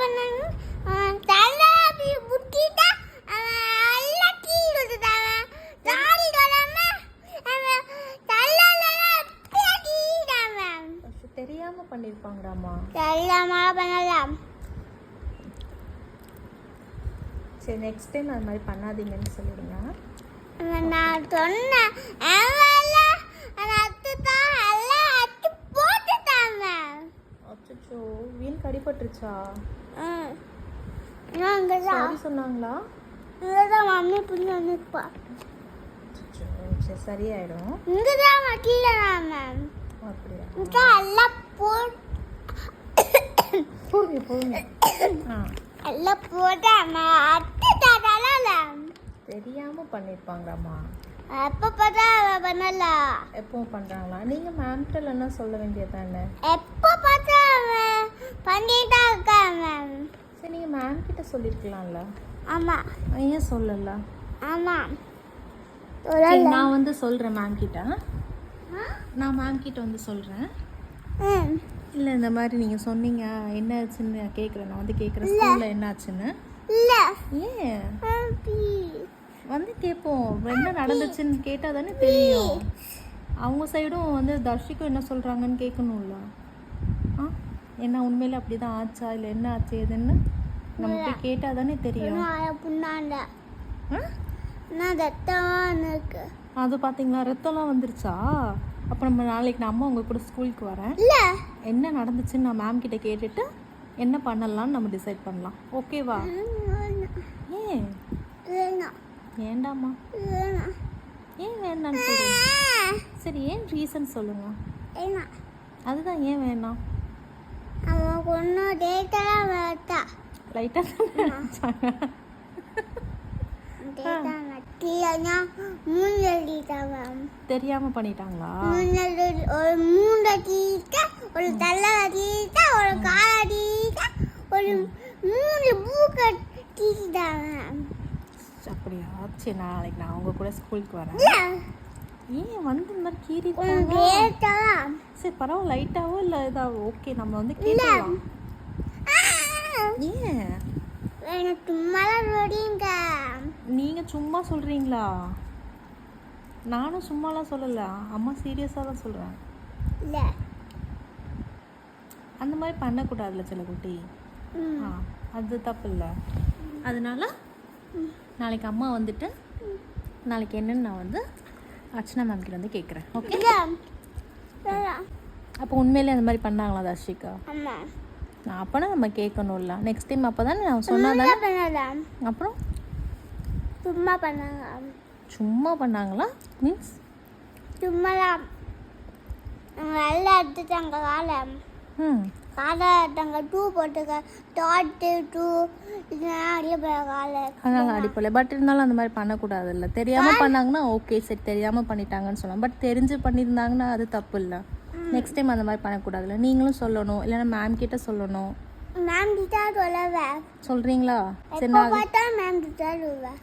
பண்ணாங்க தலை அப்படி புட்டிட்டா எல்லாம் கீழே விட்டுட்டாங்க தாடி தொடாம தலலாம் கீழாம தெரியாம பண்ணிருப்பாங்கடாமா. தெரியாம பண்ணலாம். சரி நெக்ஸ்ட் டைம் அது மாதிரி பண்ணாதீங்கன்னு சொல்லிடுங்க. நான் சொன்னேன் அச்சோ வீலுக்கு அடிபட்டுருச்சா? சாரி சொன்னாங்களா? மம்மி புண்ணு வந்துப்பா. சரி சரியாயிடும். இங்கதான் வட்டிலாம் மேம். அப்படியா? எல்லாம் போங்க போங்க. எல்லாம் போட்டாமா தெரியாம பண்ணிருப்பாங்களாமா. எப்ப பார்த்தா பண்ணல. எப்பவும் பண்றாங்களா? நீங்க மேம்கிட்ட என்ன சொல்ல வேண்டியதானே? எப்ப பார்த்தா பண்ணிட்டா இருக்கா மேம். சரி நீங்க மேம் கிட்ட சொல்லிருக்கலாம்ல. ஆமா. ஏன் சொல்லல? ஆமா. நான் வந்து சொல்றேன் மேம் கிட்ட. நான் மேம் கிட்ட வந்து சொல்றேன். இல்லை இந்த மாதிரி நீங்கள் சொன்னீங்க என்ன ஆச்சுன்னு கேட்குறேன். நான் வந்து கேட்குறேன் ஸ்கூலில் என்ன ஆச்சுன்னு. இல்லை ஏன் வந்து கேட்போம். என்ன நடந்துச்சுன்னு கேட்டால் தானே தெரியும். அவங்க சைடும் வந்து தர்ஷிக்கும் என்ன சொல்கிறாங்கன்னு கேட்கணும்ல. என்ன உண்மையில அப்படி தான் ஆச்சா இல்லை என்ன ஆச்சு எதுன்னு நமக்கு கேட்டால் தானே தெரியும். அது பார்த்தீங்களா ரத்தம்லாம் வந்துருச்சா? அப்போ நம்ம நாளைக்கு நான் அம்மா உங்கள் கூட ஸ்கூலுக்கு வரேன். என்ன நடந்துச்சுன்னு நான் மேம் கிட்ட கேட்டுட்டு என்ன பண்ணலாம்னு நம்ம டிசைட் பண்ணலாம். ஓகேவா? ஏன் ஏண்டாமா? ஏன் வேண்டான்னு சொல்லுங்க. சரி ஏன் ரீசன் சொல்லுங்க. அதுதான் ஏன் வேணாம். லைட்டாக தெரியாம பண்ணிட்டாங்களா? ஒரு தலை ஒரு கால் ஒரு 3 பூக்க தீட்டாங்க. அப்படியா? சரி நாளைக்கு நான் அவங்க கூட ஸ்கூலுக்கு வரேன். ஏன் வந்து இந்த மாதிரி கீறி சரி பரவாயில்ல லைட்டாவோ இல்லை இதாவோ ஓகே நம்ம வந்து கேட்கலாம். ஏன் நீங்க சும்மா சொல்றீங்களா? நானும் சும்மாலாம் சொல்லல. அம்மா சீரியஸா தான் சொல்றேன். அந்த மாதிரி பண்ணக்கூடாதுல்ல சில குட்டி. அது தப்பு இல்லை. அதனால நாளைக்கு அம்மா வந்துட்டு நாளைக்கு என்னன்னு நான் வந்து அர்ச்சனா மேம் கிட்ட வந்து கேட்குறேன். ஓகே அப்போ உண்மையிலே அந்த மாதிரி பண்ணாங்களா தர்ஷிகா? அப்போனா நம்ம கேட்கணும்ல நெக்ஸ்ட் டைம். அப்போ தானே நான் சொன்னாதானே. அப்புறம் சும்மா பண்ணாங்களா? மீன்ஸ் சும்மா நல்லா எடுத்துட்டாங்க காலை எடுத்தாங்க 2 போட்டுக்க டாட்டு 2 அதான் அடிப்படை. பட் இருந்தாலும் அந்த மாதிரி பண்ணக்கூடாதுல்ல. தெரியாமல் பண்ணாங்கன்னா ஓகே சரி தெரியாமல் பண்ணிட்டாங்கன்னு சொல்லலாம். பட் தெரிஞ்சு பண்ணியிருந்தாங்கன்னா அது தப்பு இல்லை. நெக்ஸ்ட் டைம் அந்த மாதிரி பண்ணக்கூடாதுல்ல. நீங்களும் சொல்லணும் இல்லைன்னா மேம் கிட்ட சொல்லணும். மேம் கிட்ட சொல்லுவேன். சொல்கிறீங்களா? சரி மேம் கிட்ட சொல்லுவேன்.